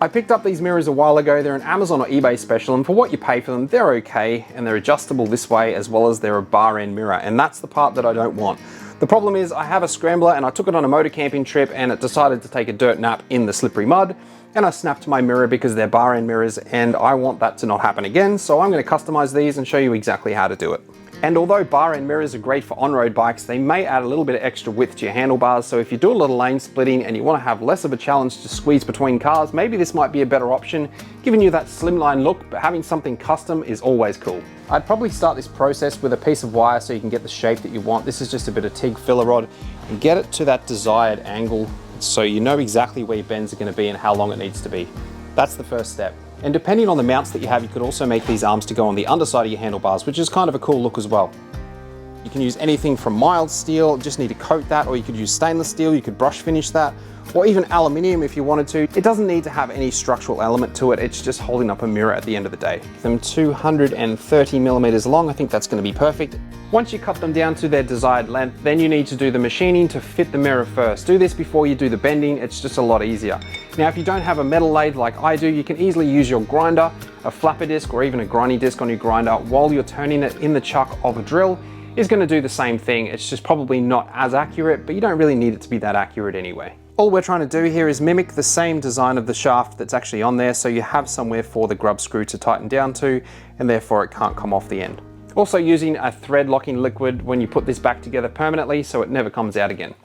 I picked up these mirrors a while ago. They're an Amazon or eBay special, and for what you pay for them, they're okay, and they're adjustable this way as well as they're a bar end mirror, and that's the part that I don't want. The problem is I have a scrambler and I took it on a motor camping trip and it decided to take a dirt nap in the slippery mud, and I snapped my mirror because they're bar end mirrors, and I want that to not happen again, so I'm going to customize these and show you exactly how to do it. And although bar end mirrors are great for on-road bikes, they may add a little bit of extra width to your handlebars, so if you do a little lane splitting and you want to have less of a challenge to squeeze between cars, maybe this might be a better option, giving you that slimline look, but having something custom is always cool. I'd probably start this process with a piece of wire so you can get the shape that you want. This is just a bit of TIG filler rod, and get it to that desired angle so you know exactly where your bends are going to be and how long it needs to be. That's the first step. And depending on the mounts that you have, you could also make these arms to go on the underside of your handlebars, which is kind of a cool look as well. You can use anything from mild steel, just need to coat that, or you could use stainless steel, you could brush finish that, or even aluminium if you wanted to. It doesn't need to have any structural element to it, it's just holding up a mirror at the end of the day. Them 230 millimeters long, I think that's going to be perfect. Once you cut them down to their desired length, then you need to do the machining to fit the mirror first. Do this before you do the bending, it's just a lot easier. Now, if you don't have a metal lathe like I do, you can easily use your grinder, a flapper disc, or even a grinding disc on your grinder while you're turning it in the chuck of a drill. Is going to do the same thing. It's just probably not as accurate, but you don't really need it to be that accurate anyway. All we're trying to do here is mimic the same design of the shaft that's actually on there, so you have somewhere for the grub screw to tighten down to, and therefore it can't come off the end. Also using a thread locking liquid when you put this back together permanently so it never comes out again.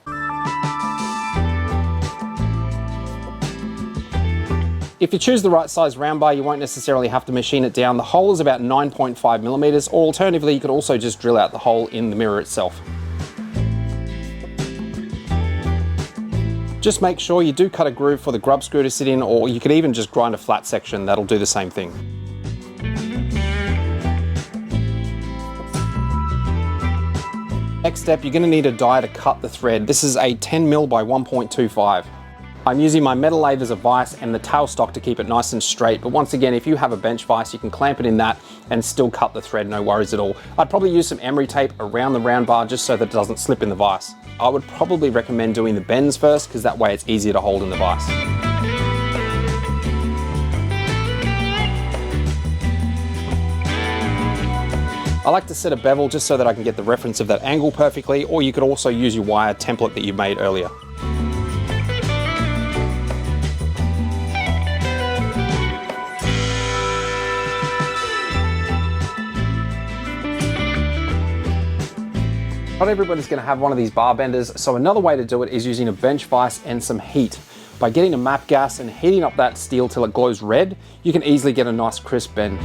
If you choose the right size round bar, you won't necessarily have to machine it down. The hole is about 9.5 millimeters, or alternatively, you could also just drill out the hole in the mirror itself. Just make sure you do cut a groove for the grub screw to sit in, or you could even just grind a flat section, that'll do the same thing. Next step, you're going to need a die to cut the thread. This is a 10mm by 1.25. I'm using my metal lathe as a vise and the tailstock to keep it nice and straight, but once again, if you have a bench vise, you can clamp it in that and still cut the thread, no worries at all. I'd probably use some emery tape around the round bar just so that it doesn't slip in the vise. I would probably recommend doing the bends first, because that way it's easier to hold in the vise. I like to set a bevel just so that I can get the reference of that angle perfectly, or you could also use your wire template that you made earlier. Not everybody's going to have one of these bar benders, so another way to do it is using a bench vise and some heat. By getting a MAP gas and heating up that steel till it glows red, you can easily get a nice crisp bend.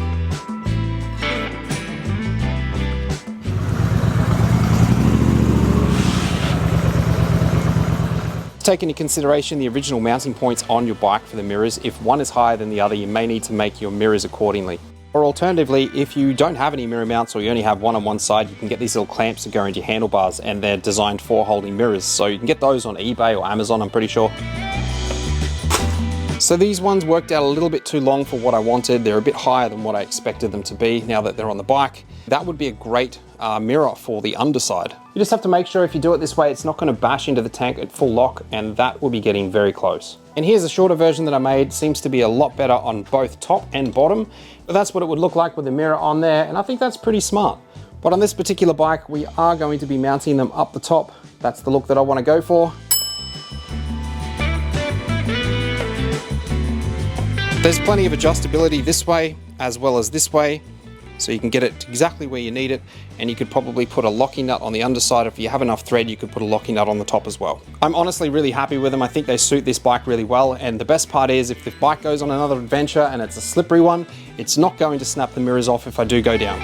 Take into consideration the original mounting points on your bike for the mirrors. If one is higher than the other, you may need to make your mirrors accordingly. Or alternatively, if you don't have any mirror mounts or you only have one on one side, you can get these little clamps that go into your handlebars, and they're designed for holding mirrors. So you can get those on eBay or Amazon, I'm pretty sure. So these ones worked out a little bit too long for what I wanted. They're a bit higher than what I expected them to be now that they're on the bike. That would be a great mirror for the underside. You just have to make sure if you do it this way, it's not going to bash into the tank at full lock, and that will be getting very close. And here's a shorter version that I made. Seems to be a lot better on both top and bottom, but that's what it would look like with the mirror on there, and I think that's pretty smart. But on this particular bike, we are going to be mounting them up the top. That's the look that I want to go for. There's plenty of adjustability this way as well as this way, so you can get it exactly where you need it, and you could probably put a locking nut on the underside. If you have enough thread, you could put a locking nut on the top as well. I'm honestly really happy with them. I think they suit this bike really well, and the best part is if the bike goes on another adventure and it's a slippery one, it's not going to snap the mirrors off if I do go down.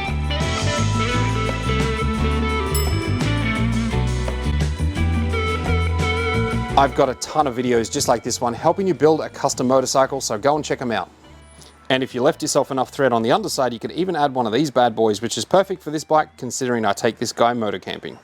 I've got a ton of videos just like this one helping you build a custom motorcycle, so go and check them out. And if you left yourself enough thread on the underside, you could even add one of these bad boys, which is perfect for this bike considering I take this guy motor camping.